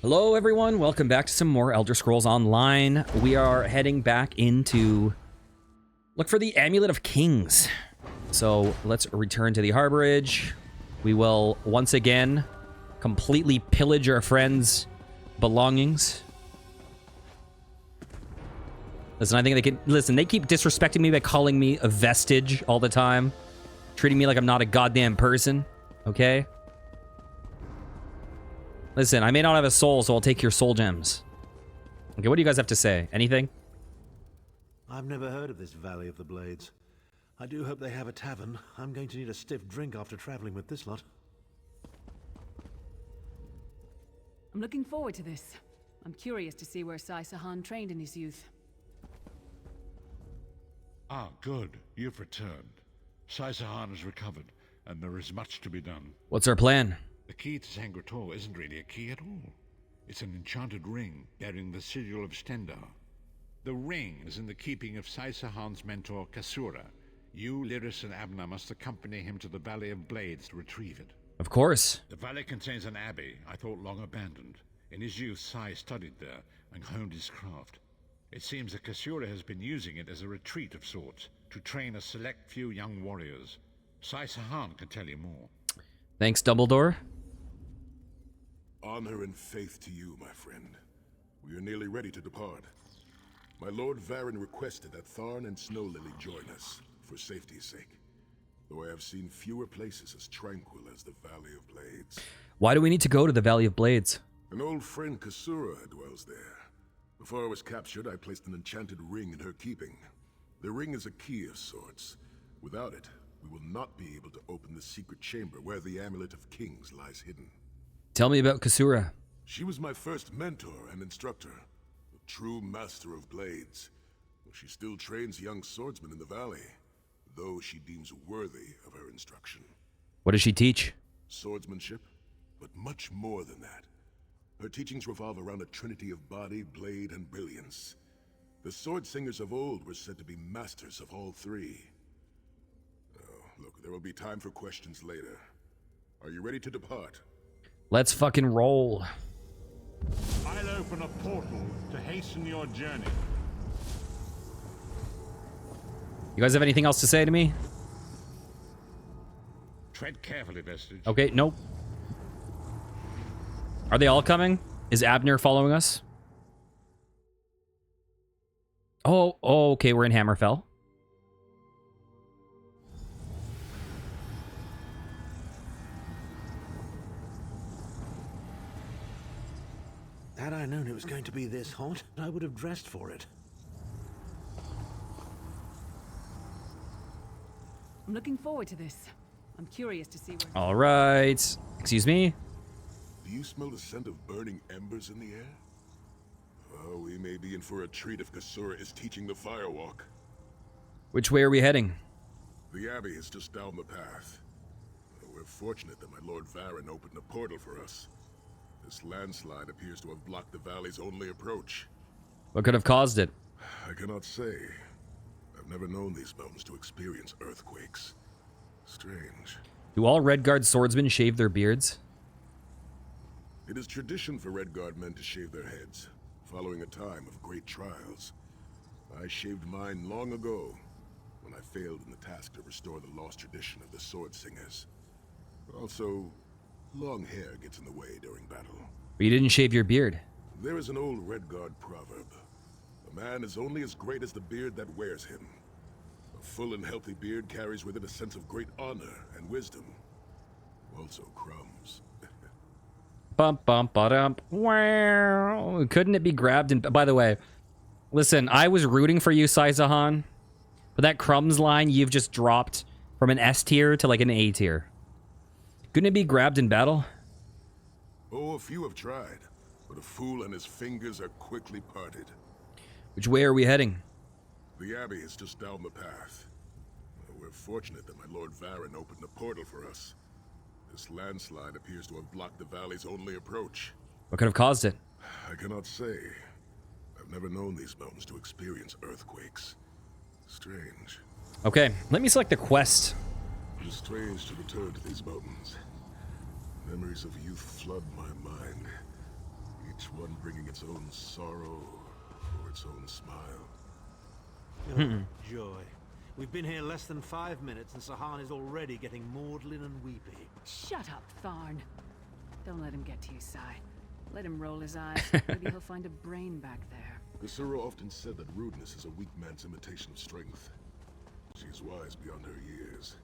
Hello everyone, welcome back to some more Elder Scrolls Online. We are heading back into look for the Amulet of Kings. So let's return to the harborage. We will once again completely pillage our friends' belongings. Listen, I think they can listen, they keep disrespecting me by calling me a vestige all the time, treating me like I'm not a goddamn person, okay? Listen, I may not have a soul, so I'll take your soul gems. Okay, what do you guys have to say? Anything? I've never heard of this Valley of the Blades. I do hope they have a tavern. I'm going to need a stiff drink after traveling with this lot. I'm looking forward to this. I'm curious to see where Sahan trained in his youth. Ah, good. You've returned. Sahan has recovered, and there is much to be done. What's our plan? The key to Sangretor isn't really a key at all. It's an enchanted ring bearing the sigil of Stendar. The ring is in the keeping of Sahan's mentor, Kasura. You, Lyris, and Abner must accompany him to the Valley of Blades to retrieve it. Of course. The valley contains an abbey I thought long abandoned. In his youth, Sai studied there and honed his craft. It seems that Kasura has been using it as a retreat of sorts to train a select few young warriors. Sahan can tell you more. Thanks, Dumbledore. Honor and faith to you, my friend. We are nearly ready to depart. My Lord Varen requested that Tharn and Snowlily join us, for safety's sake. Though I have seen fewer places as tranquil as the Valley of Blades. Why do we need to go to the Valley of Blades? An old friend, Kasura, dwells there. Before I was captured, I placed an enchanted ring in her keeping. The ring is a key of sorts. Without it, we will not be able to open the secret chamber where the Amulet of Kings lies hidden. Tell me about Kasura. She was my first mentor and instructor, a true master of blades. She still trains young swordsmen in the valley, though she deems worthy of her instruction. What does she teach? Swordsmanship, but much more than that. Her teachings revolve around a trinity of body, blade, and brilliance. The sword singers of old were said to be masters of all three. Oh, look, there will be time for questions later. Are you ready to depart? Let's fucking roll. I'll open a portal to hasten your journey. You guys have anything else to say to me? Tread carefully, Vestige. Okay, nope. Are they all coming? Is Abner following us? Oh, okay, we're in Hammerfell. Had I known it was going to be this hot, I would have dressed for it. I'm looking forward to this. I'm curious to see where... All right. Excuse me? Do you smell the scent of burning embers in the air? Oh, we may be in for a treat if Kasura is teaching the firewalk. Which way are we heading? The Abbey is just down the path. We're fortunate that my Lord Varen opened a portal for us. This landslide appears to have blocked the valley's only approach. What could have caused it? I cannot say. I've never known these mountains to experience earthquakes. Strange. Do all Redguard swordsmen shave their beards? It is tradition for Redguard men to shave their heads, following a time of great trials. I shaved mine long ago, when I failed in the task to restore the lost tradition of the sword singers. Also, long hair gets in the way during battle. But you didn't shave your beard. There is an old Redguard proverb. A man is only as great as the beard that wears him. A full and healthy beard carries with it a sense of great honor and wisdom. Also crumbs. Bump, bump, ba-dump. Wow. Couldn't it be grabbed and... By the way, listen, I was rooting for you, Sahan. But that crumbs line you've just dropped from an S tier to like an A tier. Couldn't it be grabbed in battle? Oh, a few have tried, but a fool and his fingers are quickly parted. Which way are we heading? The Abbey is just down the path. We're fortunate that my Lord Varen opened a portal for us. This landslide appears to have blocked the valley's only approach. What could have caused it? I cannot say. I've never known these mountains to experience earthquakes. Strange. Okay, let me select the quest. It is strange to return to these mountains. Memories of youth flood my mind. each one bringing its own sorrow or its own smile. Oh, joy. We've been here less than 5 minutes and Sahan is already getting maudlin and weepy. Shut up, Tharn. Don't let him get to you, Sai. Let him roll his eyes. Maybe he'll find a brain back there. Kasura often said that rudeness is a weak man's imitation of strength. She is wise beyond her years.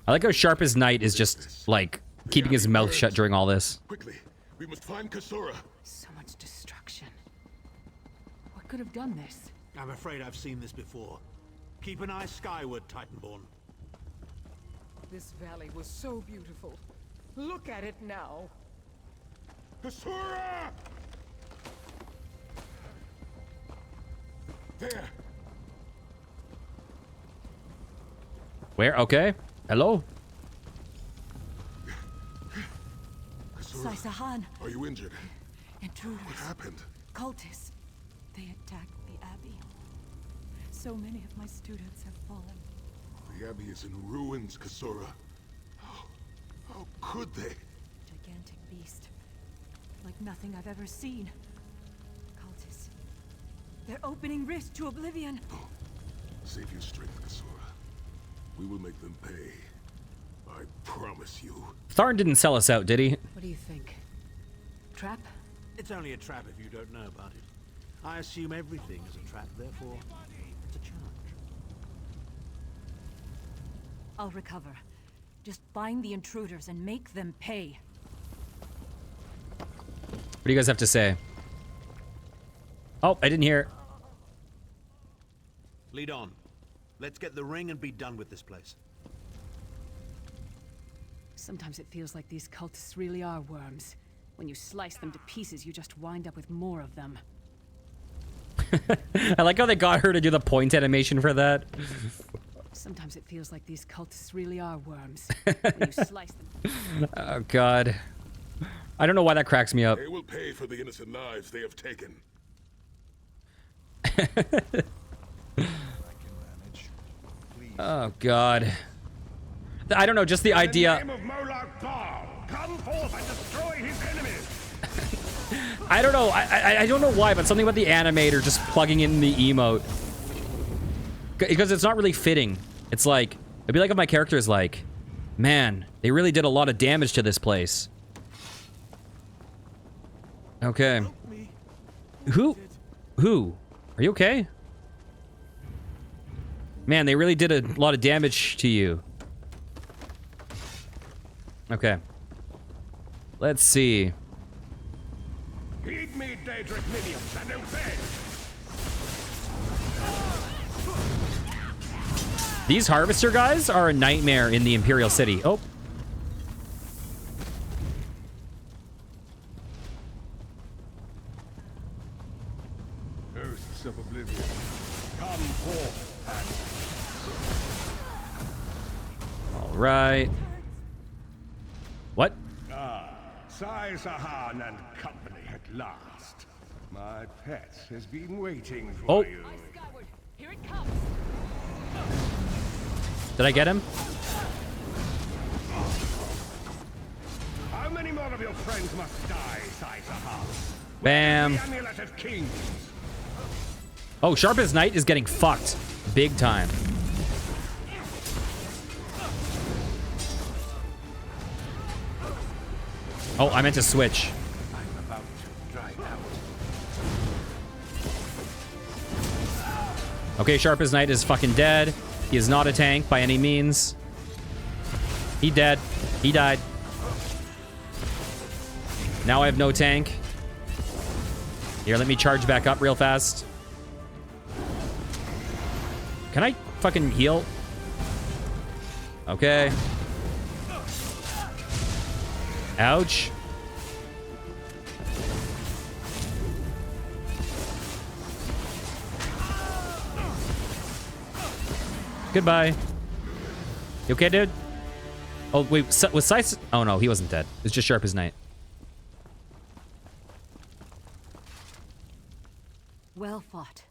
I like how Sharp as Night is just, like, keeping his mouth shut during all this. Quickly, we must find Kasura. So much destruction. What could have done this? I'm afraid I've seen this before. Keep an eye skyward, Titanborn. This valley was so beautiful. Look at it now. Kasura! There. Where? Okay. Hello? Kasura, Sahan, are you injured? intruders, What happened? cultists. They attacked the Abbey. So many of my students have fallen. The Abbey is in ruins, Kasura. How could they? Gigantic beast. Like nothing I've ever seen. Cultists. They're opening rifts to oblivion. Save your strength, Kasura. We will make them pay. I promise you. Tharn didn't sell us out, did he? What do you think? Trap? It's only a trap if you don't know about it. I assume everything is a trap, therefore it's a challenge. I'll recover. Just find the intruders and make them pay. What do you guys have to say? Oh, I didn't hear. Lead on. Let's get the ring and be done with this place. Sometimes it feels like these cultists really are worms. When you slice them to pieces, you just wind up with more of them. I like how they got her to do the point animation for that. Sometimes it feels like these cultists really are worms. When you slice them. Oh, God. I don't know why that cracks me up. They will pay for the innocent lives they have taken. Oh, God. I don't know, just the idea. In the name of Moloch Baal, come forth and destroy his enemies. I don't know. I don't know why, but something about the animator just plugging in the emote. Because it's not really fitting. It's like, it'd be like if my character is like, man, they really did a lot of damage to this place. Okay. Who? Are you okay? Man, they really did a lot of damage to you. Okay. Let's see. Heed me, Daedric minions, and obey. These harvester guys are a nightmare in the Imperial City. Oh. Hosts of oblivion, come forth All right. What? Sai Sahan and company at last. My pet has been waiting for Oh. you. Skyward, here it comes. Did I get him? How many more of your friends must die, Sai Sahan? Bam. The amulet of kings. Oh, Sharp as Night is getting fucked. Big time. Oh, I meant to switch. I'm about to drive out. Okay, Sharp as Night is fucking dead. He is not a tank by any means. He dead. He died. Now I have no tank. Here, let me charge back up real fast. Can I fucking heal? Okay. Ouch. Goodbye. You okay, dude? Oh, wait, was Sice... Oh, no, he wasn't dead. It's just Sharp as Night. Well fought.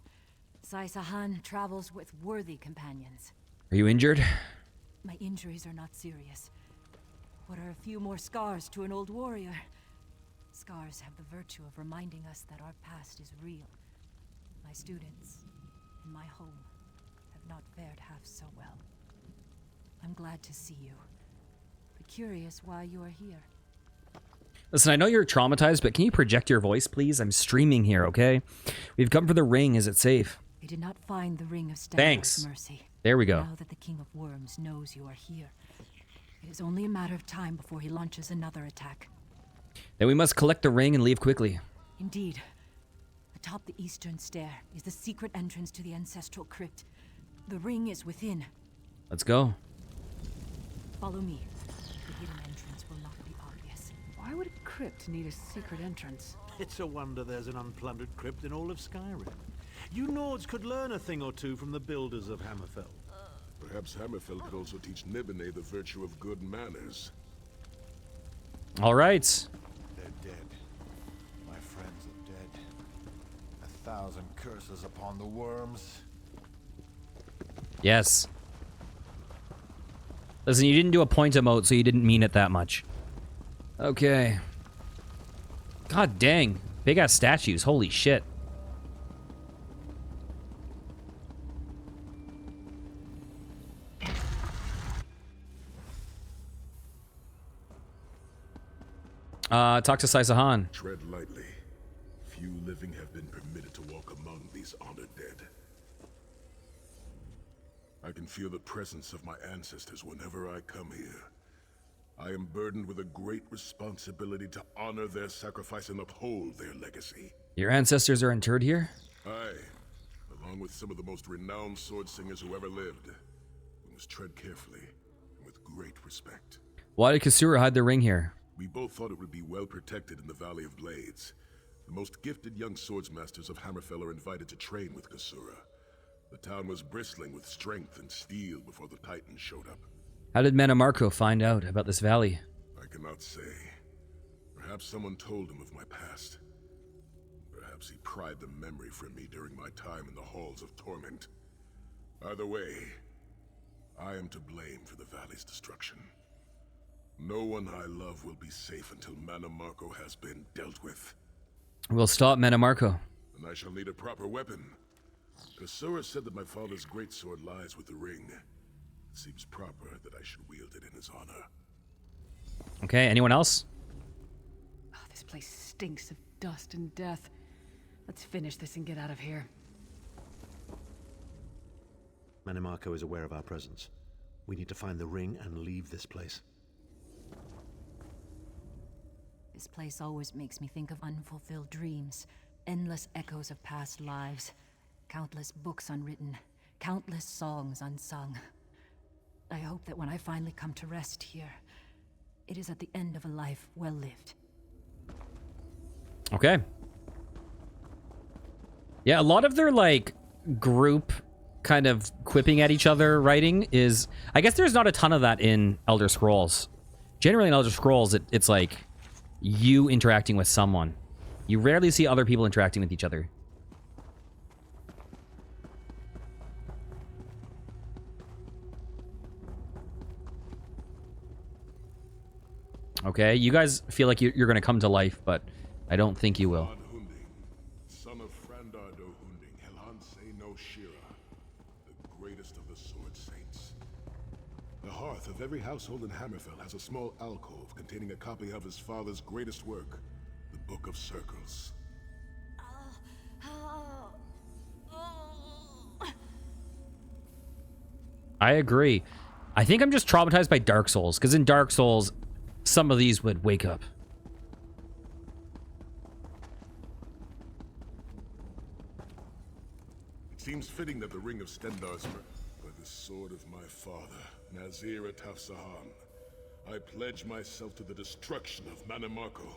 Sai Sahan travels with worthy companions. Are you injured? My injuries are not serious. What are a few more scars to an old warrior? scars have the virtue of reminding us that our past is real. My students, in my home, have not fared half so well. I'm glad to see you, but curious why you are here. Listen, I know you're traumatized, but can you project your voice, please? I'm streaming here, okay? We've come for the ring. Is it safe? I did not find the Ring of Thanks. Stendar's mercy. There we go. Now that the King of Worms knows you are here, it is only a matter of time before he launches another attack. Then we must collect the ring and leave quickly. Indeed. Atop the eastern stair is the secret entrance to the ancestral crypt. The ring is within. Let's go. Follow me. The hidden entrance will not be obvious. Why would a crypt need a secret entrance? It's a wonder there's an unplundered crypt in all of Skyrim. You Nords could learn a thing or two from the builders of Hammerfell. Perhaps Hammerfell could also teach Nibene the virtue of good manners. All right. They're dead. My friends are dead. 1,000 curses upon the worms. Yes. Listen, you didn't do a point emote, so you didn't mean it that much. Okay. God dang. Big ass statues. Holy shit. Talk to Saisahan. Tread lightly. Few living have been permitted to walk among these honored dead. I can feel the presence of my ancestors whenever I come here. I am burdened with a great responsibility to honor their sacrifice and uphold their legacy. Your ancestors are interred here? Aye, along with some of the most renowned sword singers who ever lived. We must tread carefully and with great respect. Why did Kasura hide the ring here? We both thought it would be well protected in the Valley of Blades. The most gifted young swordsmasters of Hammerfell are invited to train with Kasura. The town was bristling with strength and steel before the Titans showed up. How did Manamarco find out about this valley? I cannot say. Perhaps someone told him of my past. Perhaps he pried the memory from me during my time in the halls of torment. Either way, I am to blame for the valley's destruction. No one I love will be safe until Manamarco has been dealt with. We'll stop Manamarco. And I shall need a proper weapon. Kasura said that my father's greatsword lies with the ring. It seems proper that I should wield it in his honor. Okay, anyone else? Oh, this place stinks of dust and death. Let's finish this and get out of here. Manamarco is aware of our presence. We need to find the ring and leave this place. This place always makes me think of unfulfilled dreams, endless echoes of past lives, countless books unwritten, countless songs unsung. I hope that when I finally come to rest here, it is at the end of a life well lived. Okay. Yeah, a lot of their, like, group kind of quipping at each other writing is... I guess there's not a ton of that in Elder Scrolls. Generally in Elder Scrolls, it's like you interacting with someone. You rarely see other people interacting with each other. Okay, you guys feel like you're going to come to life, but I don't think you will. Son of Frandar do Hunding, Helhanse no Shira, the greatest of the sword saints. The hearth of every household in Hammerfell has a small alcove containing a copy of his father's greatest work, the Book of Circles. I agree. I think I'm just traumatized by Dark Souls, because in Dark Souls, some of these would wake up. It seems fitting that the Ring of Stendar's by the sword of my father, Nazir Atafsahan. I pledge myself to the destruction of Manamarco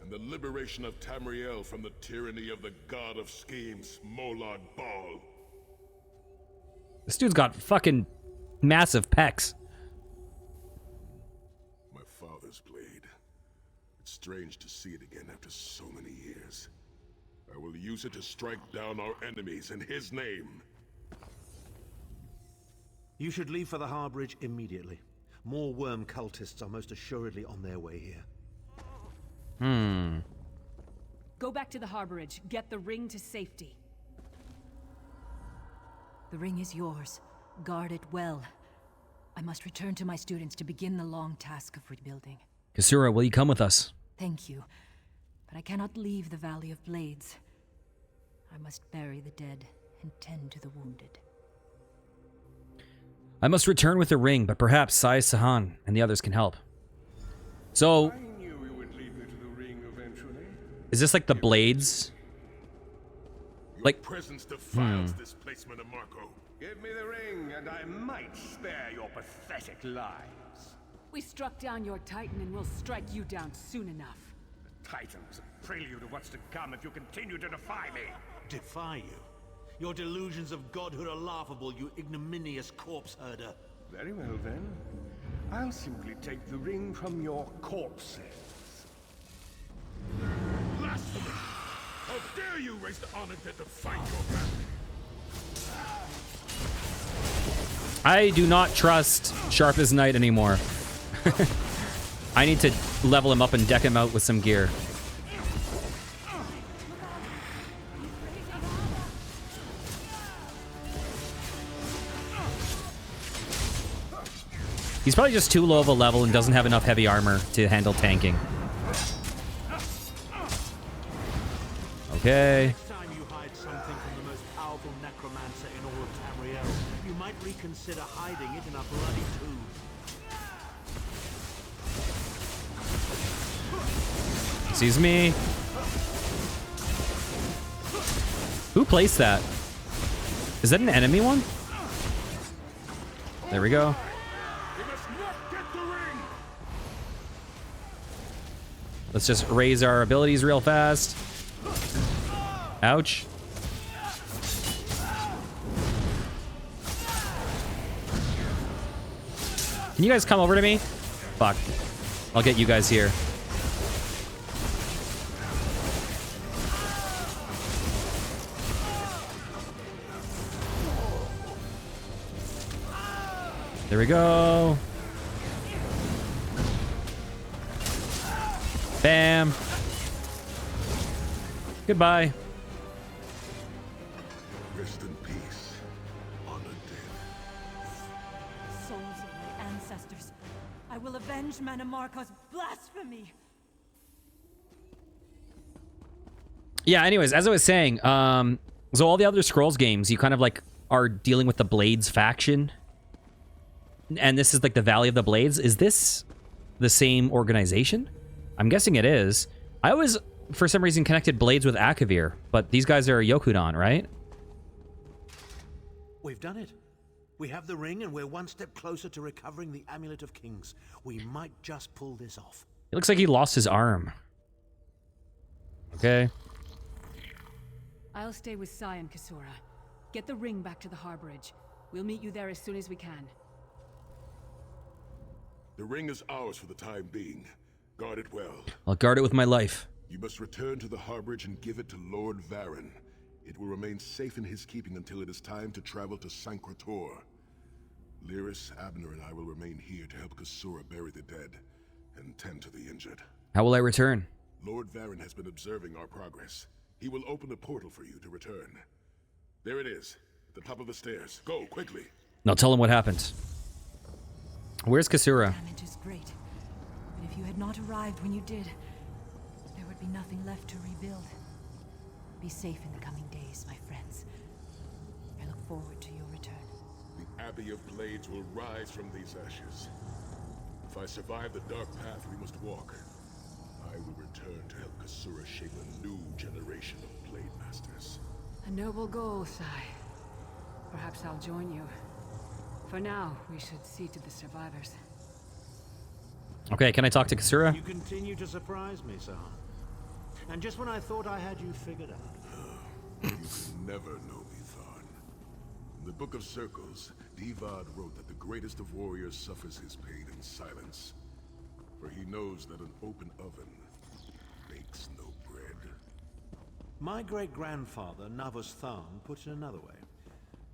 and the liberation of Tamriel from the tyranny of the god of schemes, Molad Bal. This dude's got fucking massive pecs. My father's blade. It's strange to see it again after so many years. I will use it to strike down our enemies in his name. You should leave for the Harbridge immediately. More worm cultists are most assuredly on their way here. Go back to the harborage. Get the ring to safety. The ring is yours. Guard it well. I must return to my students to begin the long task of rebuilding. Kasura, will you come with us? Thank you. But I cannot leave the Valley of Blades. I must bury the dead and tend to the wounded. I must return with the ring, but perhaps Sai Sahan and the others can help. So, I knew you would lead me to the ring eventually. is this like the Blades? Your presence defiles this place, Marco. Give me the ring, and I might spare your pathetic lives. We struck down your Titan and we'll strike you down soon enough. The Titan's a prelude of what's to come if you continue to defy me. Defy you? Your delusions of godhood are laughable, you ignominious corpse herder. Very well then. I'll simply take the ring from your corpses. Blasphemy! How dare you raise the honor dead to fight your family? I do not trust Sharp as Knight anymore. I need to level him up and deck him out with some gear. He's probably just too low of a level and doesn't have enough heavy armor to handle tanking. Okay. Next time you hide something from the most powerful necromancer in all of Tamriel, you might reconsider hiding it in a bloody tomb. Excuse me. Who placed that? Is that an enemy one? There we go. Let's just raise our abilities real fast. Ouch. Can you guys come over to me? Fuck. I'll get you guys here. There we go. Bam. Goodbye. Rest in peace, honor dead. Souls of my ancestors, I will avenge Manamarco's blasphemy. Yeah, anyways, as I was saying, so all the other Scrolls games, you kind of like are dealing with the Blades faction. And this is like the Valley of the Blades. Is this the same organization? I'm guessing it is. I always, for some reason, connected Blades with Akavir, but these guys are Yokudan, right? We've done it. We have the ring and we're one step closer to recovering the Amulet of Kings. We might just pull this off. It looks like he lost his arm. Okay. I'll stay with Sai and Kasura. Get the ring back to the harborage. We'll meet you there as soon as we can. The ring is ours for the time being. Guard it well. I'll guard it with my life. You must return to the harborage and give it to Lord Varen. It will remain safe in his keeping until it is time to travel to Sancrator. Lyris, Abner, and I will remain here to help Kasura bury the dead and tend to the injured. How will I return? Lord Varen has been observing our progress. He will open a portal for you to return. There it is, at the top of the stairs. Go, quickly. Now tell him what happened. Where's Kasura? Damage is great. But if you had not arrived when you did, there would be nothing left to rebuild. Be safe in the coming days, my friends. I look forward to your return. The Abbey of Blades will rise from these ashes. If I survive the dark path we must walk, I will return to help Kasura shape a new generation of Blade Masters. A noble goal, Sai. Perhaps I'll join you. For now, we should see to the survivors. Okay, can I talk to Kasura? You continue to surprise me, Sahan. And just when I thought I had you figured out. You can never know me, Tharn. In the Book of Circles, Divad wrote that the greatest of warriors suffers his pain in silence. For he knows that an open oven bakes no bread. My great-grandfather, Navus Tharn, put it another way.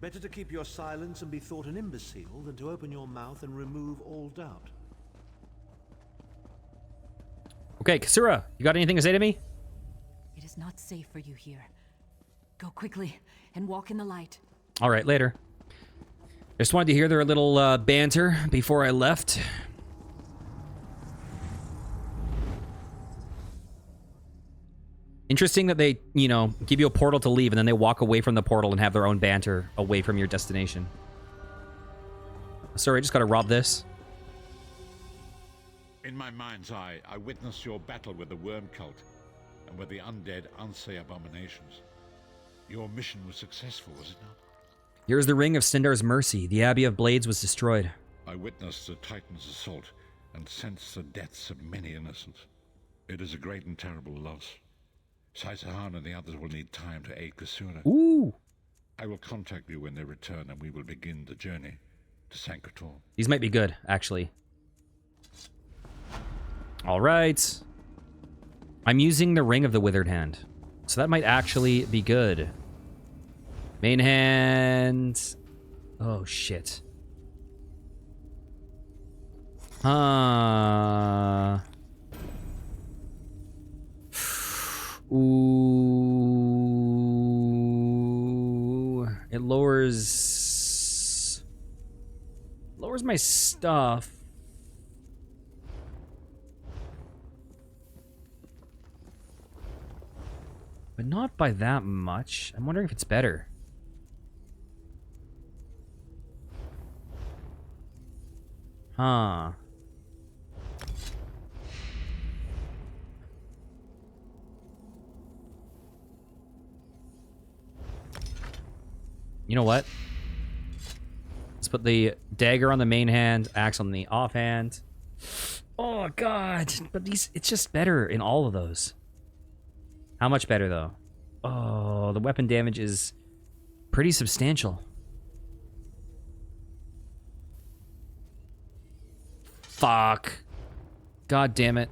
Better to keep your silence and be thought an imbecile than to open your mouth and remove all doubt. Okay, Kasura, you got anything to say to me? It is is not safe for you here. Go quickly and walk in the light. All right, later. Just wanted to hear their little banter before I left. Interesting that they, you know, give you a portal to leave and then they walk away from the portal and have their own banter away from your destination. Sorry, I just gotta rob this. In my mind's eye, I witnessed your battle with the worm cult and with the undead Unsay abominations. Your mission was successful, was it not? Here's the Ring of Stendar's Mercy. The Abbey of Blades was destroyed. I witnessed the Titan's assault and sensed the deaths of many innocents. It is a great and terrible loss. Saisahan and the others will need time to aid Kasura. Ooh! I will contact you when they return and we will begin the journey to Sankator. These might be good, actually. All right. I'm using the Ring of the Withered Hand. So that might actually be good. Main hand. Oh, shit. Ooh. It lowers my stuff. But not by that much. I'm wondering if it's better. Huh. You know what? Let's put the dagger on the main hand, axe on the offhand. Oh, God. But these, it's just better in all of those. How much better, though? Oh, the weapon damage is pretty substantial. Fuck. God damn it.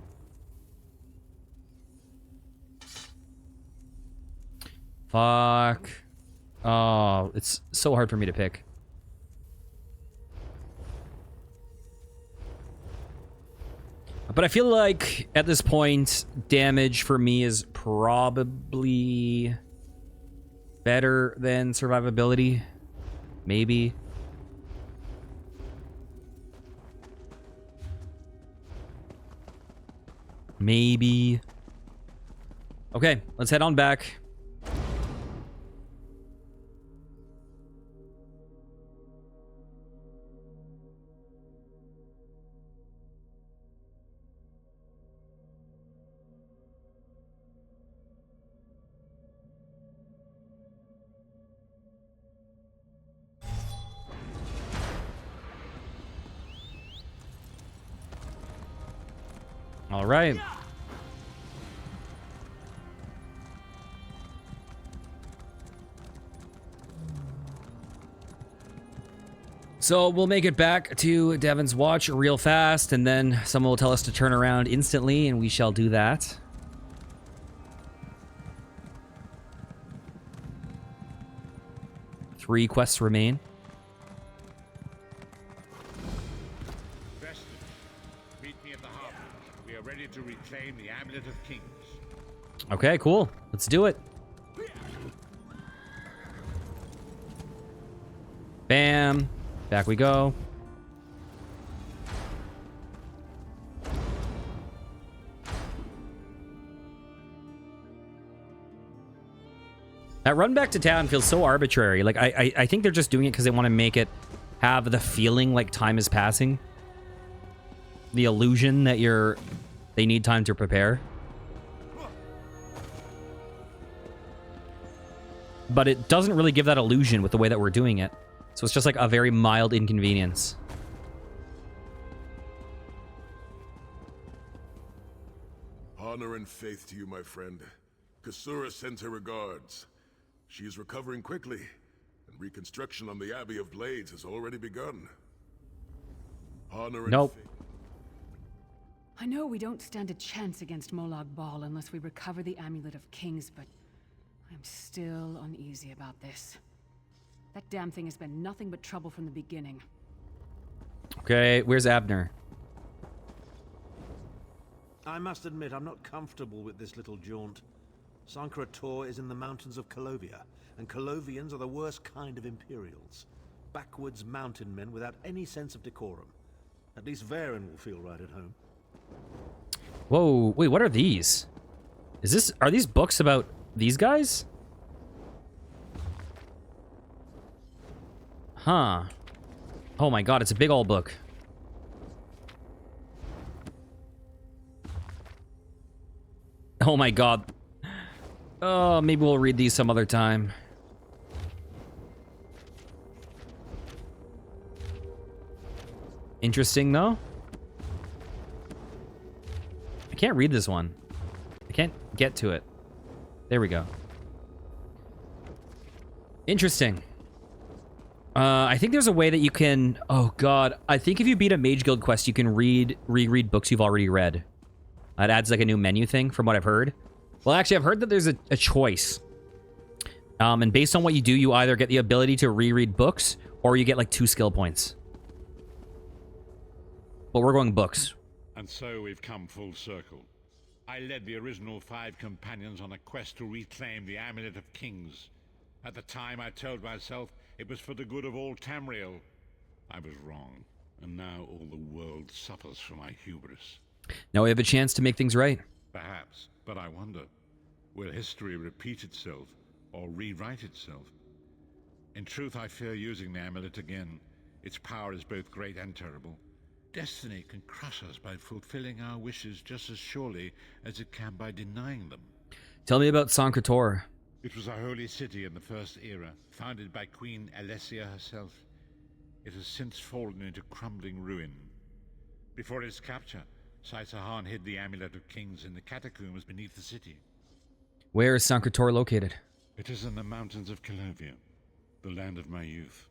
Fuck. Oh, it's so hard for me to pick. But I feel like at this point, damage for me is probably better than survivability. Maybe. Maybe. Okay, let's head on back. All right. So we'll make it back to Devon's Watch real fast, and then someone will tell us to turn around instantly, and we shall do that. Three quests remain. To reclaim the Amulet of Kings. Okay, cool. Let's do it. Bam. Back we go. That run back to town feels so arbitrary. Like, I think they're just doing it because they want to make it have the feeling like time is passing. The illusion that they need time to prepare. But it doesn't really give that illusion with the way that we're doing it. So it's just like a very mild inconvenience. Honor and faith to you, my friend. Kasura sends her regards. She is recovering quickly, and reconstruction on the Abbey of Blades has already begun. Honor and faith. I know we don't stand a chance against Molag Bal unless we recover the Amulet of Kings, but I'm still uneasy about this. That damn thing has been nothing but trouble from the beginning. Okay, where's Abner? I must admit, I'm not comfortable with this little jaunt. Sancre-Tor is in the mountains of Colovia, and Colovians are the worst kind of Imperials. Backwoods mountain men without any sense of decorum. At least Varen will feel right at home. Whoa, wait, what are these? Are these books about these guys? Huh. Oh my god, it's a big old book. Oh my god. Oh, maybe we'll read these some other time. Interesting, though. I can't read this one. I can't get to it. There we go. Interesting. I think there's a way that you can... Oh, God. I think if you beat a Mage Guild quest, you can reread books you've already read. It adds like a new menu thing from what I've heard. Well, actually, I've heard that there's a choice. And based on what you do, you either get the ability to reread books or you get like 2 skill points. But we're going books. And so we've come full circle. I led the original 5 companions on a quest to reclaim the Amulet of Kings. At the time, I told myself it was for the good of all Tamriel. I was wrong, and now all the world suffers from my hubris. Now we have a chance to make things right. Perhaps, but I wonder, will history repeat itself, or rewrite itself? In truth, I fear using the amulet again. Its power is both great and terrible. Destiny can crush us by fulfilling our wishes just as surely as it can by denying them. Tell me about Sancre-Tor. It was a holy city in the First Era, founded by Queen Alessia herself. It has since fallen into crumbling ruin. Before its capture, Saissahan hid the Amulet of Kings in the catacombs beneath the city. Where is Sancre-Tor located? It is in the mountains of Colovia, the land of my youth.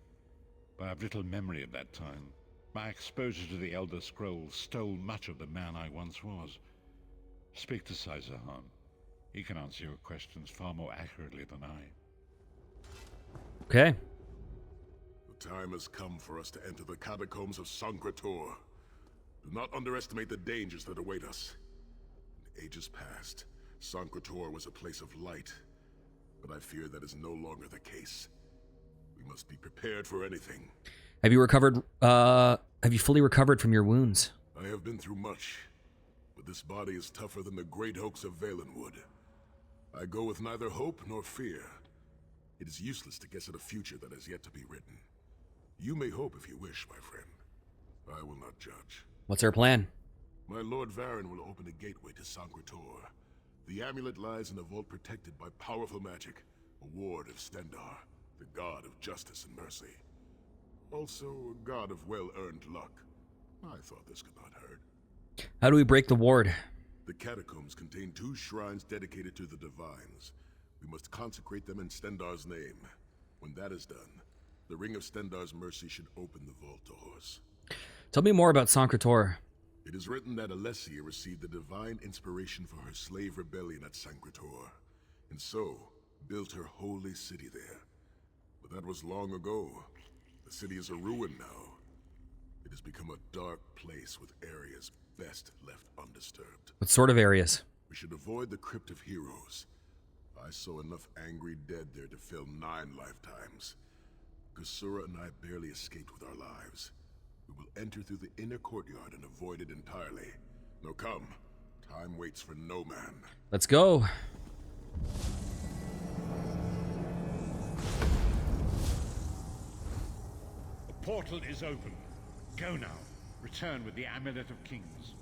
But I have little memory of that time. My exposure to the Elder Scrolls stole much of the man I once was. Speak to Saissahan. He can answer your questions far more accurately than I. Okay. The time has come for us to enter the catacombs of Sancre-Tor. Do not underestimate the dangers that await us. In ages past, Sancre-Tor was a place of light, but I fear that is no longer the case. We must be prepared for anything. Have you recovered, have you fully recovered from your wounds? I have been through much, but this body is tougher than the great oaks of Valenwood. I go with neither hope nor fear. It is useless to guess at a future that has yet to be written. You may hope if you wish, my friend. I will not judge. What's our plan? My Lord Varen will open a gateway to Sancre-Tor. The amulet lies in a vault protected by powerful magic, a ward of Stendarr, the god of justice and mercy. Also, a god of well-earned luck. I thought this could not hurt. How do we break the ward? The catacombs contain 2 shrines dedicated to the divines. We must consecrate them in Stendarr's name. When that is done, the Ring of Stendarr's mercy should open the vault doors. Tell me more about Sancre-Tor. It is written that Alessia received the divine inspiration for her slave rebellion at Sancre-Tor, and so built her holy city there. But that was long ago. The city is a ruin now. It has become a dark place with areas best left undisturbed. What sort of areas? We should avoid the Crypt of Heroes. I saw enough angry dead there to fill 9 lifetimes. Kasura and I barely escaped with our lives. We will enter through the inner courtyard and avoid it entirely. Now come. Time waits for no man. Let's go. The portal is open. Go now. Return with the Amulet of Kings.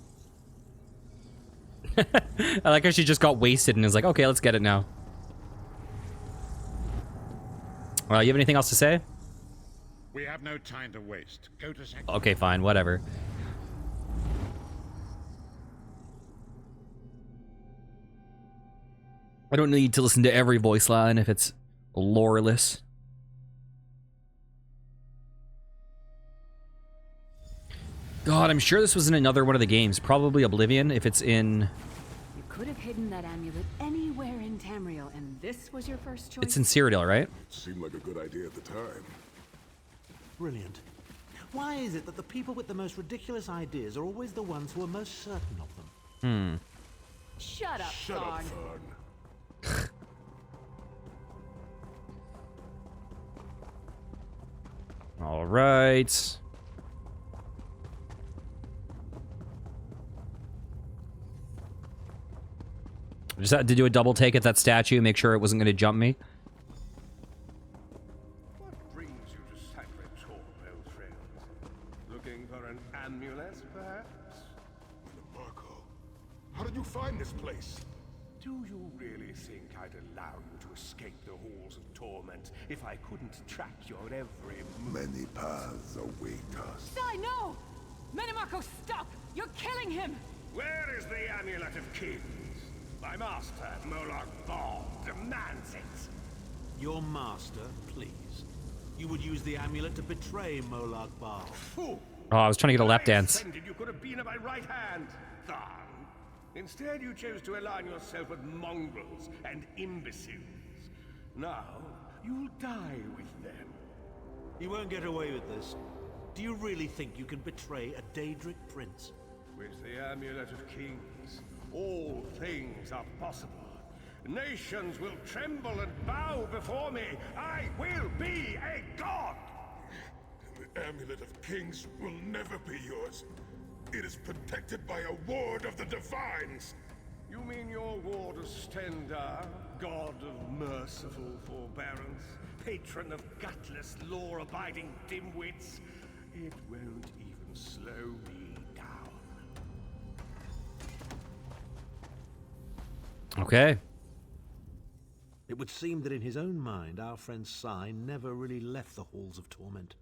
I like how she just got wasted and is like, okay, let's get it now. You have anything else to say? We have no time to waste. Go to Okay, fine, whatever. I don't need to listen to every voice line if it's loreless. God, I'm sure this was in another one of the games. Probably Oblivion, if it's in... You could have hidden that amulet anywhere in Tamriel, and this was your first choice? It's in Cyrodiil, right? It seemed like a good idea at the time. Brilliant. Why is it that the people with the most ridiculous ideas are always the ones who are most certain of them? Shut up, Shut up, Thorn. Thorn. All right. Just had to do a double take at that statue, make sure it wasn't going to jump me. What brings you to Sacred Tor, old friend? Looking for an amulet, perhaps? Marco, how did you find this place? Do you really think I'd allow you to escape the halls of torment if I couldn't track your every move? Many paths await us. Sai, no! Menimarco, stop! You're killing him! Where is the Amulet of Kings? My master, Molag Bal, demands it. Your master, please. You would use the amulet to betray Molag Bal. Fool! Oh, I was trying to get a lap dance. Offended you could have been at my right hand, Tharn. Instead, you chose to align yourself with mongrels and imbeciles. Now, you'll die with them. You won't get away with this. Do you really think you can betray a Daedric prince? With the Amulet of Kings, all things are possible. Nations will tremble and bow before me. I will be a god! The Amulet of Kings will never be yours. It is protected by a ward of the Divines. You mean your ward of Stendar, god of merciful forbearance, patron of gutless, law-abiding dimwits? It won't even slow me down. Okay. It would seem that in his own mind, our friend Sai never really left the halls of torment.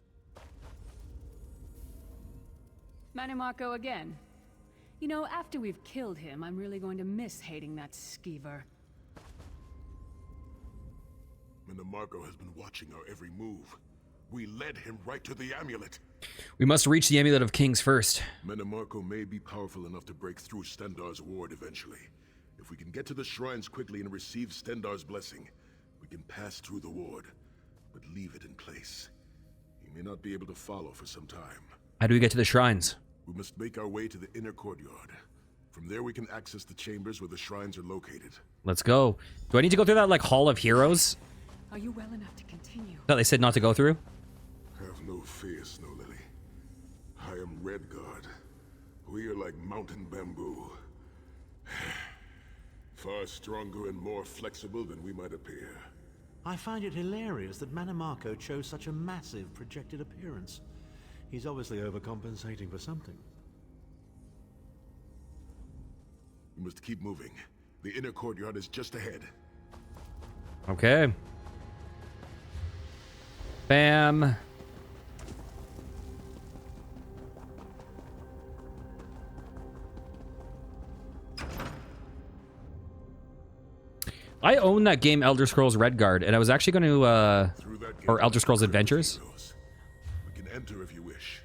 Menimarco again. You know, after we've killed him, I'm really going to miss hating that skeever. Menimarco has been watching our every move. We led him right to the amulet. We must reach the Amulet of Kings first. Menimarco may be powerful enough to break through Stendar's ward eventually. If we can get to the shrines quickly and receive Stendar's blessing, we can pass through the ward, but leave it in place. He may not be able to follow for some time. How do we get to the shrines? We must make our way to the inner courtyard. From there we can access the chambers where the shrines are located. Let's go. Do I need to go through that, like, Hall of Heroes Are you well enough to continue? that they said not to go through? Have no fear, Snow Lily. I am Redguard. We are like mountain bamboo. Far stronger and more flexible than we might appear. I find it hilarious that Menimarco chose such a massive projected appearance. He's obviously overcompensating for something. We must keep moving. The inner courtyard is just ahead. Okay. Bam. I own that game Elder Scrolls Redguard, and I was actually going to, or Elder Scrolls Adventures. We can enter if you wish,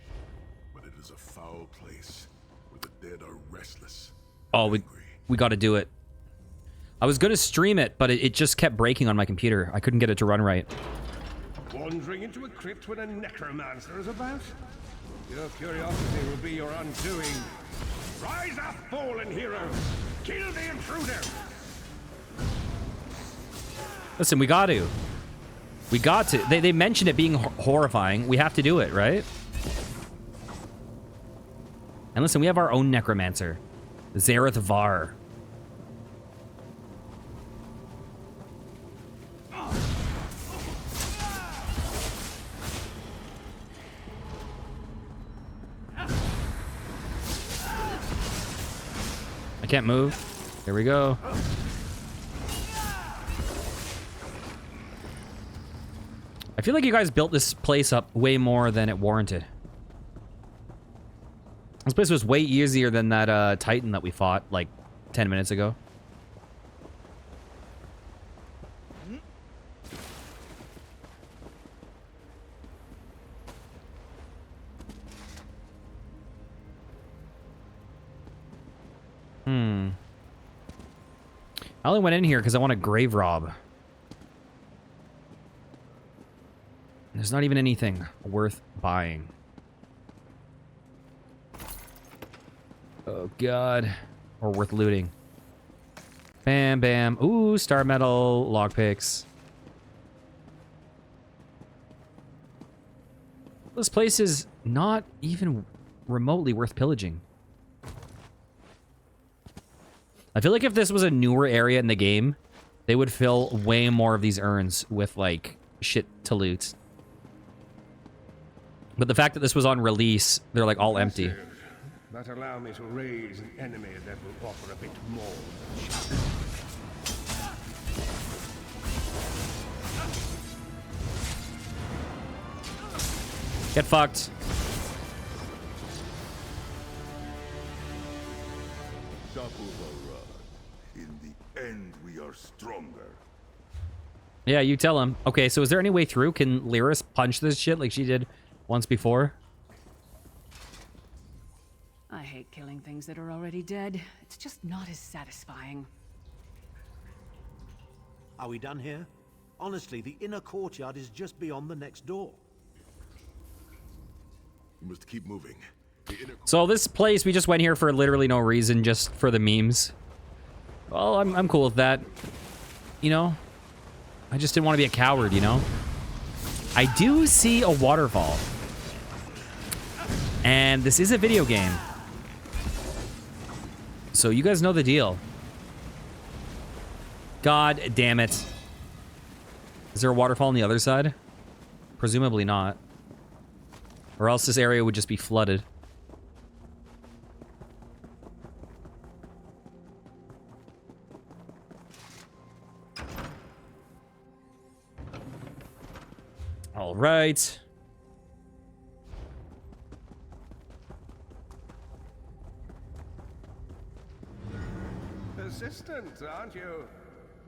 but it is a foul place where the dead are restless. Oh, we got to do it. I was going to stream it, but it just kept breaking on my computer. I couldn't get it to run right. Wandering into a crypt when a necromancer is about? Your curiosity will be your undoing. Rise up, fallen heroes! Kill the intruder! Listen, we got to. We got to. They mentioned it being horrifying. We have to do it, right? And listen, we have our own necromancer. Zareth Var. I can't move. Here we go. I feel like you guys built this place up way more than it warranted. This place was way easier than that Titan that we fought like 10 minutes ago. I only went in here because I want a grave rob. There's not even anything worth buying. Oh, God. Or worth looting. Bam, bam. Ooh, star metal, lockpicks. This place is not even remotely worth pillaging. I feel like if this was a newer area in the game, they would fill way more of these urns with, like, shit to loot. But the fact that this was on release, they're, like, all empty. But allow me to raise an enemy that will offer a bit more. Get fucked. In the end, we are stronger. Yeah, you tell him. Okay, so is there any way through? Can Lyris punch this shit like she did once before? I hate killing things that are already dead. It's just not as satisfying. Are we done here? Honestly, the inner courtyard is just beyond the next door. We must keep moving. So this place, we just went here for literally no reason, just for the memes. Well, I'm cool with that. You know? I just didn't want to be a coward, you know? I do see a waterfall. And this is a video game. So you guys know the deal. God damn it. Is there a waterfall on the other side? Presumably not. Or else this area would just be flooded. All right. Persistent, aren't you?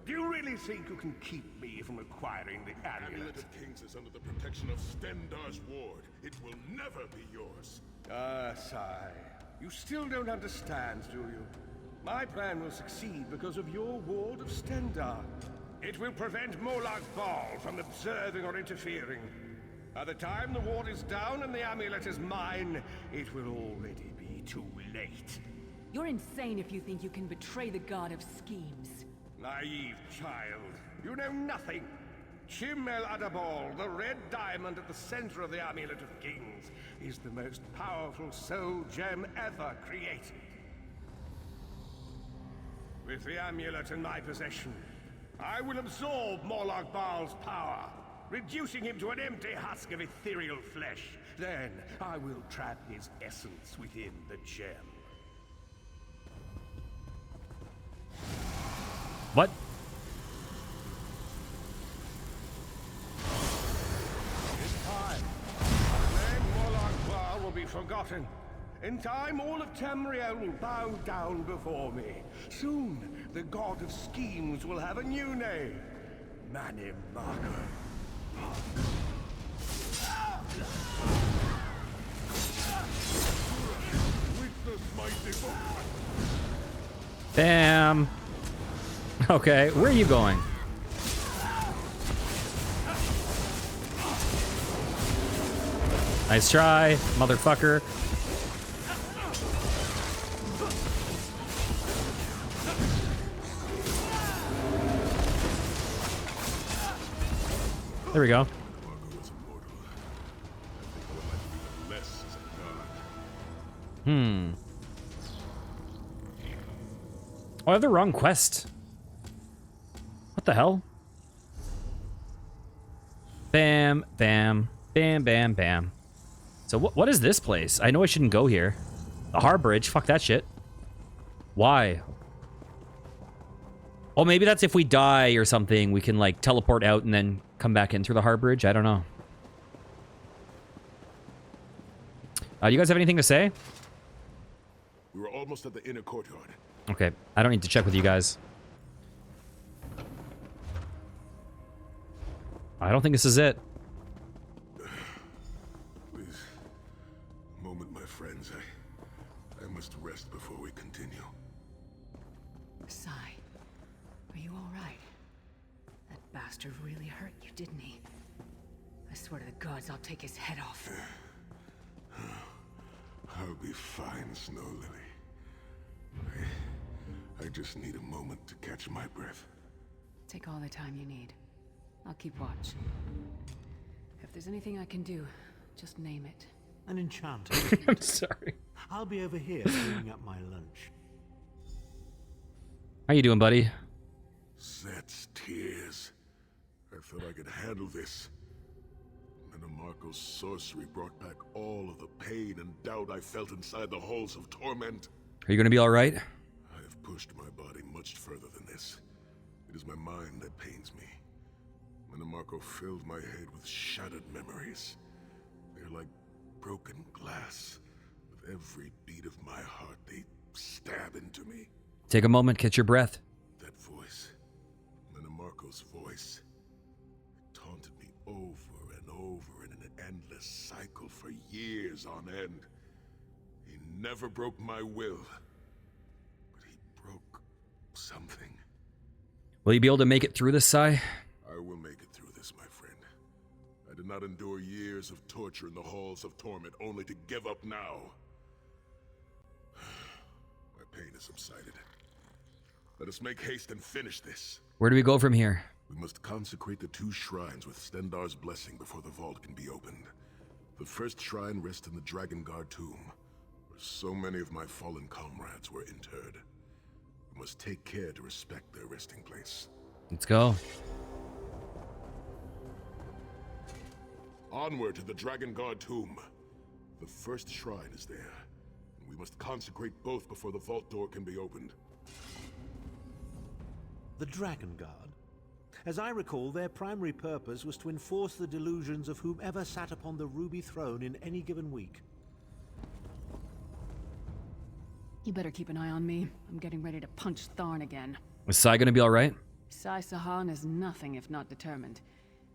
Do you really think you can keep me from acquiring the Amulet amulet? of Kings is under the protection of Stendar's ward. It will never be yours. Ah, sigh. You still don't understand, do you? My plan will succeed because of your ward of Stendar. It will prevent Molag Bal from observing or interfering. By the time the ward is down and the amulet is mine, it will already be too late. You're insane if you think you can betray the god of schemes. Naive child. You know nothing. Chim El Adabal, the red diamond at the center of the Amulet of Kings, is the most powerful soul gem ever created. With the amulet in my possession, I will absorb Molag Bal's power, reducing him to an empty husk of ethereal flesh. Then I will trap his essence within the gem. What? In time, the name Molag Bal will be forgotten. In time, all of Tamriel will bow down before me. Soon, the god of schemes will have a new name. Manim Marker. Witness my devotion. Damn. Okay, where are you going? Nice try, motherfucker. There we go. Marco is immortal. I think I would like to be less as a god. Oh, I have the wrong quest. What the hell? Bam, bam, bam, bam, bam. So what is this place? I know I shouldn't go here. The Harbridge, fuck that shit. Why? Oh, maybe that's if we die or something, we can like teleport out and then come back in through the Harbridge. I don't know. Do you guys have anything to say? We were almost at the inner courtyard. Okay, I don't need to check with you guys. I don't think this is it. Please, a moment, my friends. I must rest before we continue. Sai, are you all right? That bastard really hurt you, didn't he? I swear to the gods, I'll take his head off. I'll be fine, Snow Lily. I just need a moment to catch my breath. Take all the time you need. I'll keep watch. If there's anything I can do, Just name it. An enchanter. I'm sorry. I'll be over here cleaning up my lunch. How you doing, buddy? Zed's tears. I thought I could handle this. Marco's sorcery brought back all of the pain and doubt I felt inside the halls of torment. Are you gonna be all right? I have pushed my body much further than this. It is my mind that pains me. Marco filled my head with shattered memories. They're like broken glass. With every beat of my heart, they stab into me. Take a moment, catch your breath. That voice, Marco's voice, it taunted me over and over in an endless cycle for years on end. He never broke my will, but he broke something. Will you be able to make it through this, Sai? I will make it through this, my friend. I did not endure years of torture in the halls of torment only to give up now. My pain has subsided. Let us make haste and finish this. Where do we go from here? We must consecrate the 2 shrines with Stendarr's blessing before the vault can be opened. The first shrine rests in the Dragonknight tomb, where so many of my fallen comrades were interred. We must take care to respect their resting place. Let's go. Onward to the Dragonknight tomb. The first shrine is there, and we must consecrate both before the vault door can be opened. The Dragon Guard? As I recall, their primary purpose was to enforce the delusions of whomever sat upon the ruby throne in any given week. You better keep an eye on me. I'm getting ready to punch Tharn again. Is Sai gonna be all right? Sai Sahan is nothing if not determined.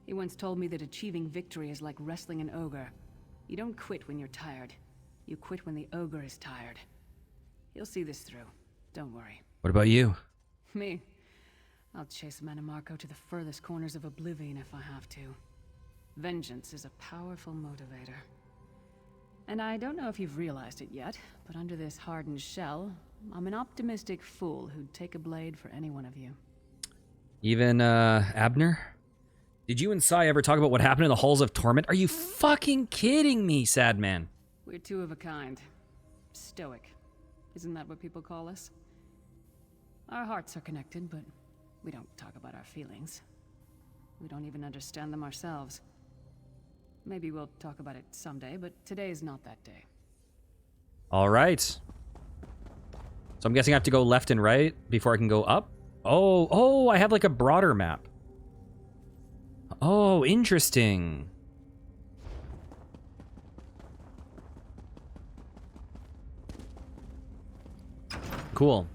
He once told me that achieving victory is like wrestling an ogre. You don't quit when you're tired. You quit when the ogre is tired. He'll see this through. Don't worry. What about you? Me? I'll chase Marco to the furthest corners of oblivion if I have to. Vengeance is a powerful motivator. And I don't know if you've realized it yet, but under this hardened shell, I'm an optimistic fool who'd take a blade for any one of you. Even, Abner? Did you and Sai ever talk about what happened in the Halls of Torment? Are you fucking kidding me, Sadman? We're 2 of a kind. Stoic. Isn't that what people call us? Our hearts are connected, but we don't talk about our feelings. We don't even understand them ourselves. Maybe we'll talk about it someday, but today is not that day. All right. So I'm guessing I have to go left and right before I can go up? Oh, I have like a broader map. Oh, interesting. Cool.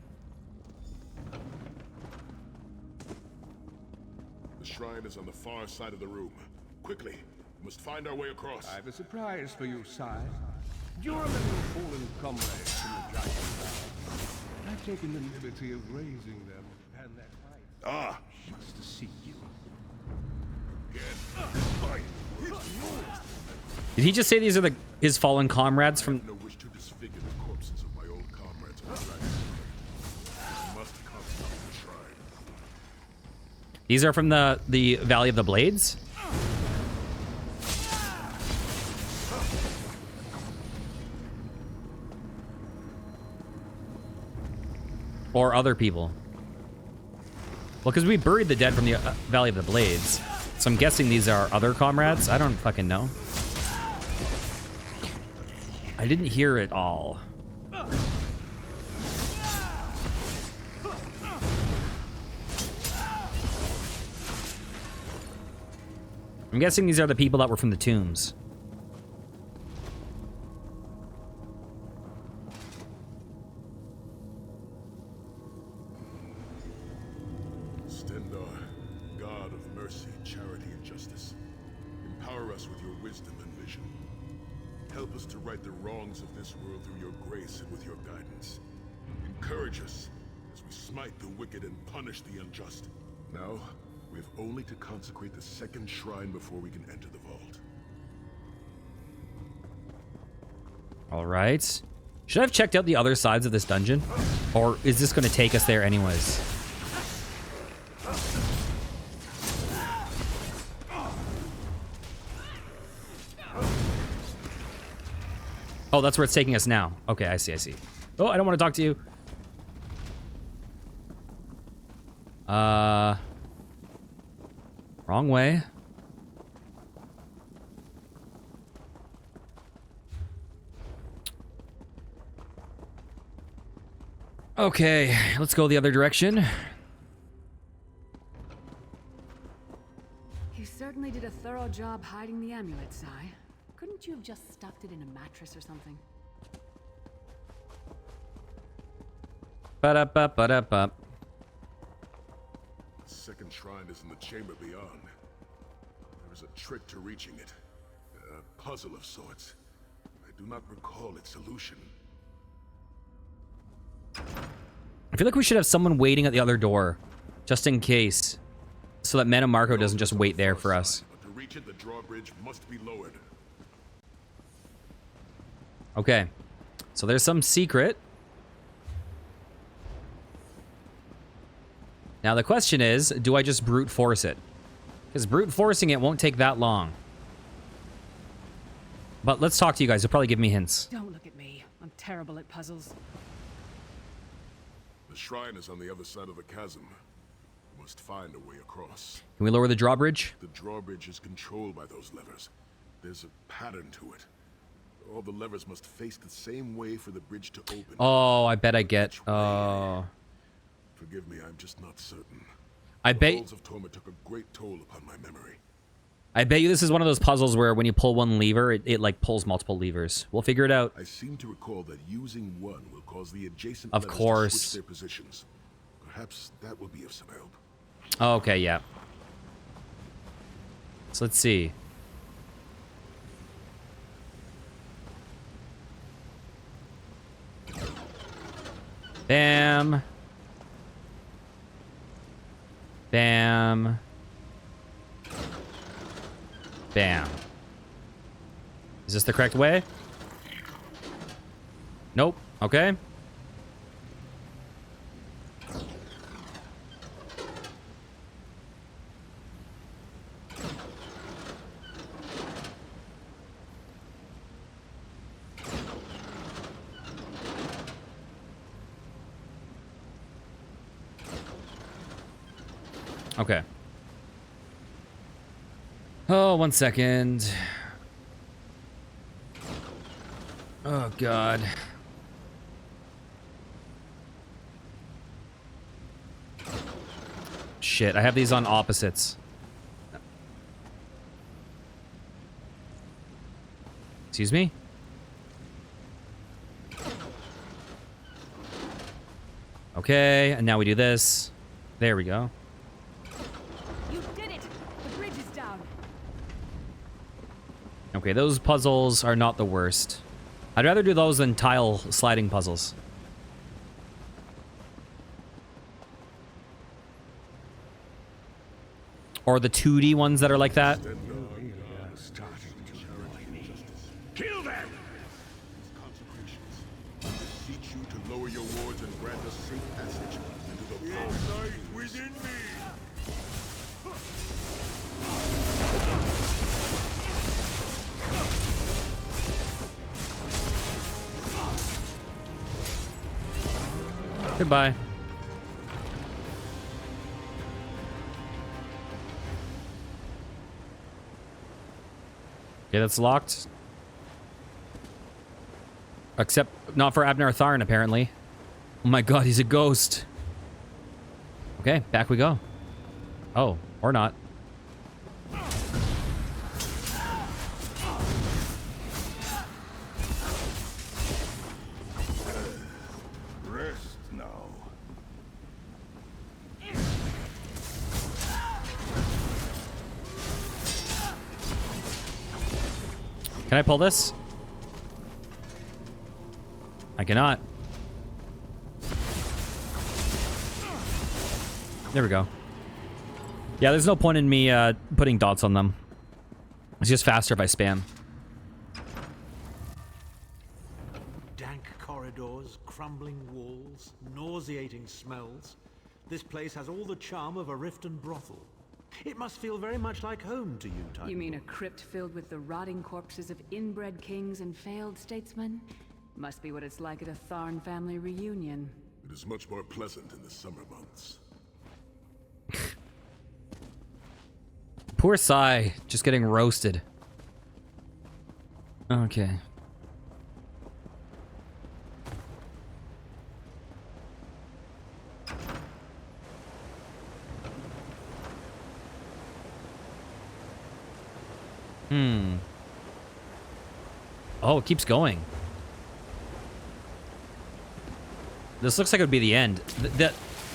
The shrine is on the far side of the room. Quickly, we must find our way across. I have a surprise for you, Sai. Do you remember your fallen comrades from the Dragon? I've taken the liberty of raising them, and that wife wants to see you. Did he just say these are his fallen comrades from... No wish to disfigure the corpses of my old comrades on the Dragon. I must consecrate the shrine. These are from the Valley of the Blades? Or other people? Well, because we buried the dead from the Valley of the Blades. So I'm guessing these are other comrades? I don't fucking know. I didn't hear it all. I'm guessing these are the people that were from the tombs. Stendarr, God of mercy, charity, and justice, empower us with your wisdom and vision. Help us to right the wrongs of this world through your grace and with your guidance. Encourage us as we smite the wicked and punish the unjust. Now, we have only to consecrate the second shrine before we can enter the vault. All right. Should I have checked out the other sides of this dungeon? Or is this going to take us there anyways? Oh, that's where it's taking us now. Okay, I see, I see. Oh, I don't want to talk to you. Wrong way. Okay, let's go the other direction. You certainly did a thorough job hiding the amulet, Sai. Couldn't you have just stuffed it in a mattress or something? Ba-da-ba-ba-da-ba. The second shrine is in the chamber beyond. There is a trick to reaching it. A puzzle of sorts. I do not recall its solution. I feel like we should have someone waiting at the other door, just in case, so that Mana Marco doesn't just wait there for us. But to reach it, the drawbridge must be lowered. Okay, so there's some secret. Now the question is, do I just brute force it? Because brute forcing it won't take that long. But let's talk to you guys. You'll probably give me hints. Don't look at me. I'm terrible at puzzles. The shrine is on the other side of the chasm. We must find a way across. Can we lower the drawbridge? The drawbridge is controlled by those levers. There's a pattern to it. All the levers must face the same way for the bridge to open. Oh, I bet I get... Forgive me, I'm just not certain. I The bet... halls of Toma took a great toll upon my memory. I bet you this is one of those puzzles where when you pull one lever, it like pulls multiple levers. We'll figure it out. I seem to recall that using one will cause the adjacent Of levers course. to switch their positions. Perhaps that will be of some help. Oh, okay, yeah. So let's see. Bam. Bam. Bam. Is this the correct way? Nope. Okay. Okay. Oh, 1 second. Oh, God. Shit, I have these on opposites. Excuse me? Okay, and now we do this. There we go. You did it! The bridge is down. Okay, those puzzles are not the worst. I'd rather do those than tile sliding puzzles. Or the 2D ones that are like that. Kill them! Teach you to lower your wards and grant us safe passage into the Light within me! Goodbye. Okay, that's locked. Except not for Abner Tharn, apparently. Oh my god, he's a ghost. Okay, back we go. Oh, or not. Rest now. Can I pull this? I cannot. There we go. Yeah, there's no point in me putting dots on them. It's just faster if I spam. Dank corridors, crumbling walls, nauseating smells. This place has all the charm of a Riften brothel. It must feel very much like home to you, Titanfall. You mean a crypt filled with the rotting corpses of inbred kings and failed statesmen? Must be what it's like at a Tharn family reunion. It is much more pleasant in the summer months. Poor Sai, just getting roasted. Okay. Oh, it keeps going. This looks like it would be the end.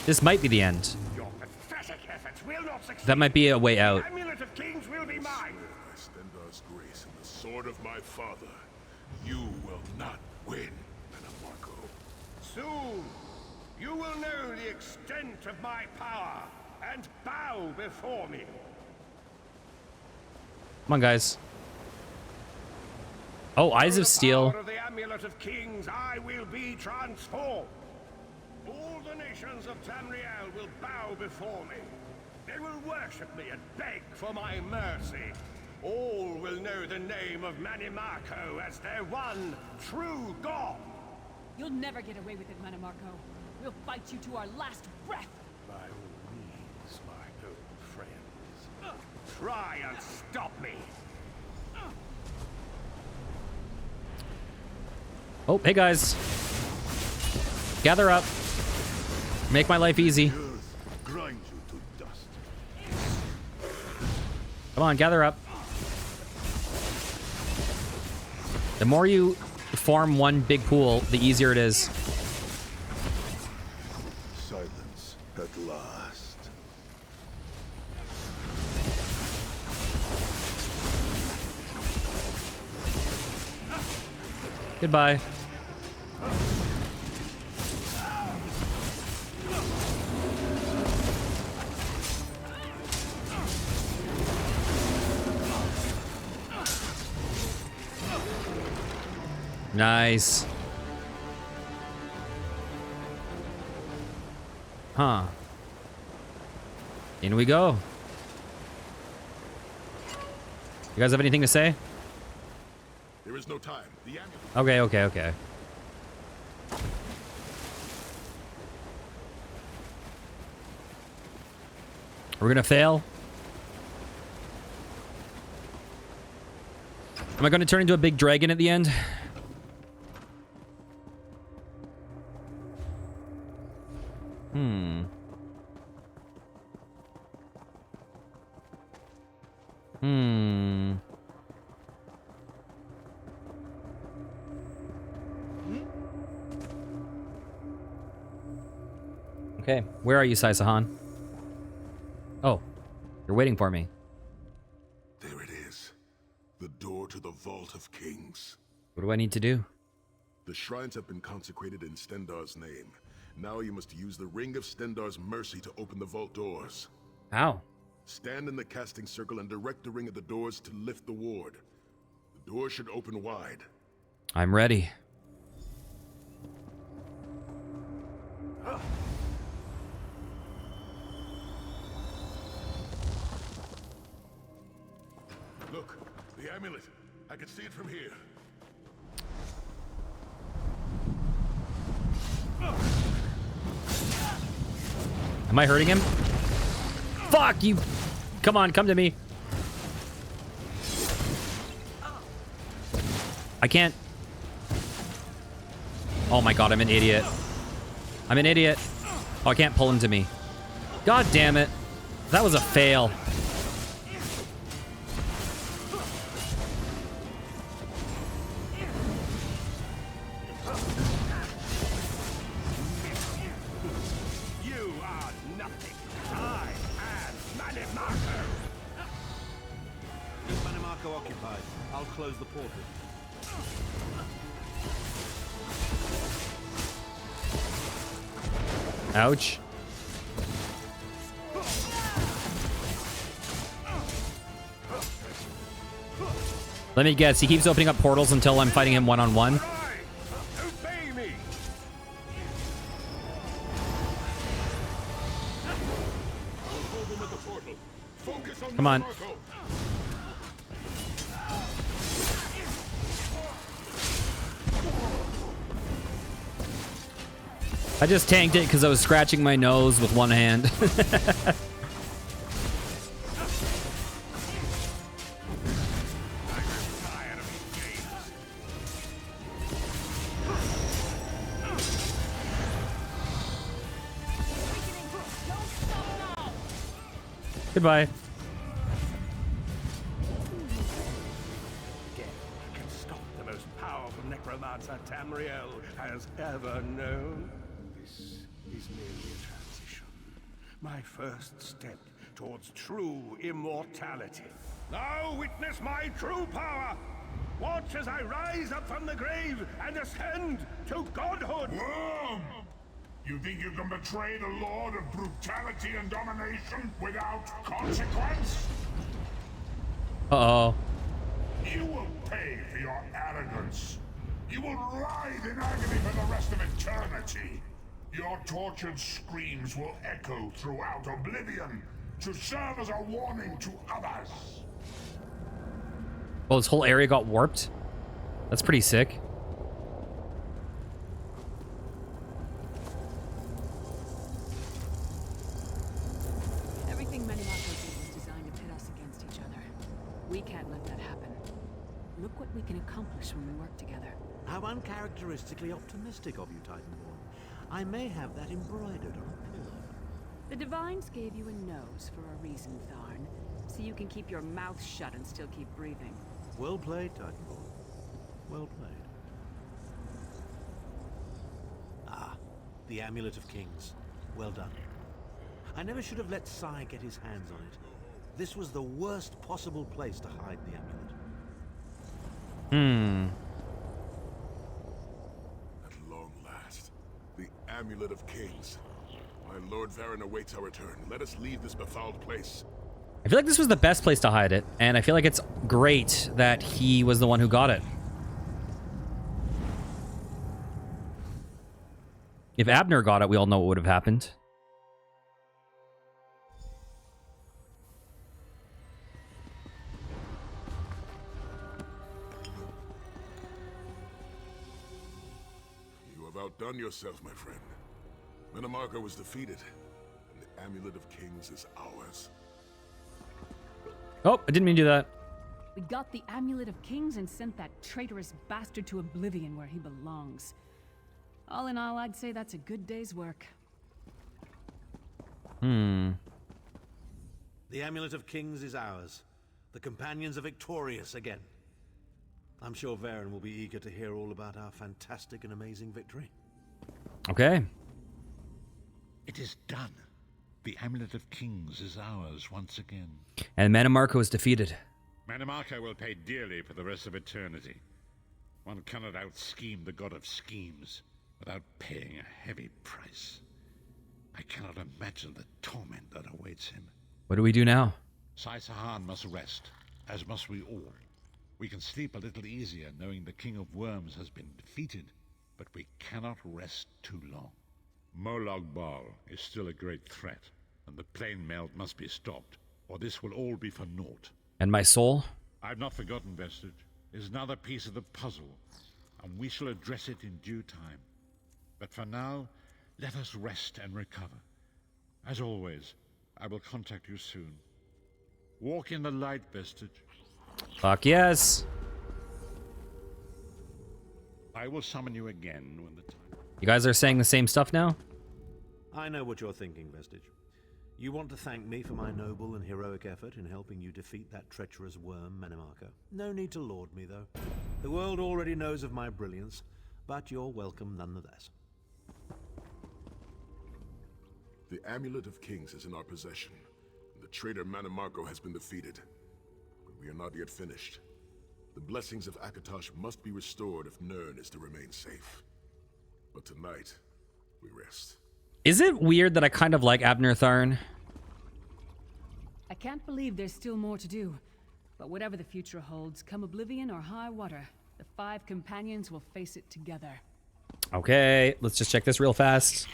This might be the end. Your pathetic efforts will not succeed. That might be a way out. The Amulet of Kings will be mine. By Stendar's grace and the sword of my father, you will not win, MMORPG. Soon, you will know the extent of my power and bow before me. Come on, guys. Oh, Eyes of Steel. Through the power of the Amulet of Kings, I will be transformed. All the nations of Tamriel will bow before me. They will worship me and beg for my mercy. All will know the name of Manimarco as their one true god. You'll never get away with it, Manimarco. We'll fight you to our last breath. By all means, my old friends. Try and stop me. Oh, hey guys. Gather up. Make my life easy. Grind you to dust. Come on, gather up. The more you form one big pool, the easier it is. Silence at last. Goodbye. Nice. Huh. In we go. You guys have anything to say? There is no time. The amulet. Okay. We're gonna fail. Am I gonna turn into a big dragon at the end? Okay, where are you, Sai-Sahan? Oh, you're waiting for me. There it is. The door to the Vault of Kings. What do I need to do? The shrines have been consecrated in Stendar's name. Now you must use the Ring of Stendar's mercy to open the vault doors. How? Stand in the casting circle and direct the ring of the doors to lift the ward. The door should open wide. I'm ready. Look, the amulet. I can see it from here. Am I hurting him? Fuck you! Come on, come to me. I can't. Oh my god, I'm an idiot. I'm an idiot. Oh, I can't pull him to me. God damn it. That was a fail. You are nothing. I am Manimarco. With Manimarco occupied, I'll close the portal. Ouch. Let me guess, he keeps opening up portals until I'm fighting him one-on-one? Obey me. Hold them at the portal. Focus. Come on. I just tanked it because I was scratching my nose with one hand. Goodbye. Again, can stop the most powerful necromancer Tamriel has ever known. This is merely a transition. My first step towards true immortality. Now witness my true power. Watch as I rise up from the grave and ascend to godhood. Worm! You think you can betray the Lord of brutality and domination without consequence? Uh-oh. You will pay for your arrogance. You will writhe in agony for the rest of eternity. Your tortured screams will echo throughout oblivion to serve as a warning to others. Well, this whole area got warped? That's pretty sick. Everything Manimaco did was designed to pit us against each other. We can't let that happen. Look what we can accomplish when we work together. How uncharacteristically optimistic of you, Titanborn. I may have that embroidered on a pillow. The Divines gave you a nose for a reason, Tharn. So you can keep your mouth shut and still keep breathing. Well played, Titanborn. Well played. Ah, the Amulet of Kings. Well done. I never should have let Sai get his hands on it. This was the worst possible place to hide the amulet. At long last, the Amulet of Kings. My Lord Varen awaits our return. Let us leave this befouled place. I feel like this was the best place to hide it, and I feel like it's great that he was the one who got it. If Abner got it, we all know what would have happened. You have outdone yourself, my friend. Minimarca was defeated, and the Amulet of Kings is ours. Oh, I didn't mean to do that. We got the Amulet of Kings and sent that traitorous bastard to oblivion where he belongs. All in all, I'd say that's a good day's work. The Amulet of Kings is ours. The companions are victorious again. I'm sure Varen will be eager to hear all about our fantastic and amazing victory. Okay. It is done. The Amulet of Kings is ours once again. And Manimarco is defeated. Manimarca will pay dearly for the rest of eternity. One cannot out-scheme the god of schemes without paying a heavy price. I cannot imagine the torment that awaits him. What do we do now? Sai Sahan must rest, as must we all. We can sleep a little easier knowing the King of Worms has been defeated, but we cannot rest too long. Molag Bal is still a great threat, and the plane melt must be stopped, or this will all be for naught. And my soul? I've not forgotten, Vestige. It's another piece of the puzzle, and we shall address it in due time. But for now, let us rest and recover. As always, I will contact you soon. Walk in the light, Vestige. Fuck yes. I will summon you again when the time... You guys are saying the same stuff now? I know what you're thinking, Vestige. You want to thank me for my noble and heroic effort in helping you defeat that treacherous worm, Manimarca. No need to laud me, though. The world already knows of my brilliance, but you're welcome nonetheless. The Amulet of Kings is in our possession. The traitor Manimarco has been defeated. But we are not yet finished. The blessings of Akatosh must be restored if Nirn is to remain safe. But tonight, we rest. Is it weird that I kind of like Abner Tharn? I can't believe there's still more to do. But whatever the future holds, come oblivion or high water, the 5 companions will face it together. Okay, let's just check this real fast.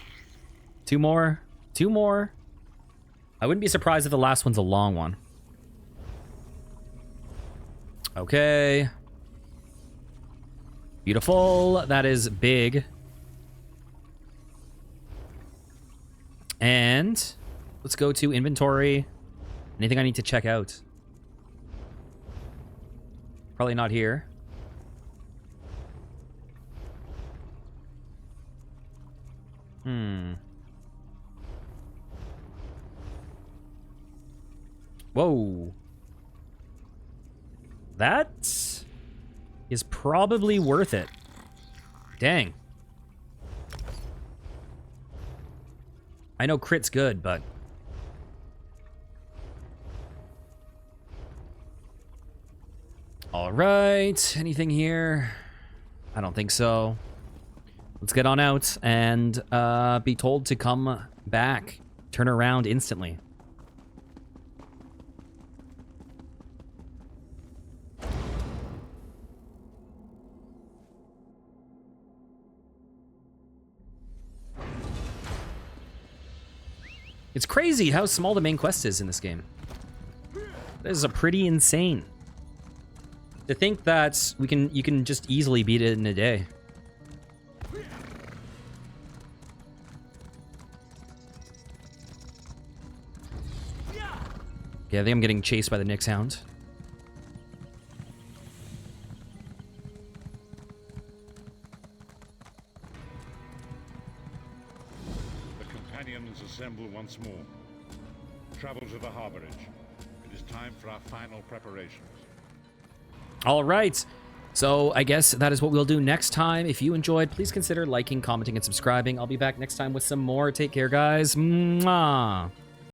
2 more. 2 more. I wouldn't be surprised if the last one's a long one. Okay. Beautiful. That is big. And let's go to inventory. Anything I need to check out? Probably not here. Whoa. That is probably worth it. Dang. I know crit's good, but... Alright, anything here? I don't think so. Let's get on out and be told to come back. Turn around instantly. It's crazy how small the main quest is in this game. This is a pretty insane. To think that you can just easily beat it in a day. Yeah, I think I'm getting chased by the Nyx Hound. The companions assemble once more. Travel to the harborage. It is time for our final preparations. All right. So I guess that is what we'll do next time. If you enjoyed, please consider liking, commenting, and subscribing. I'll be back next time with some more. Take care, guys. Mwah.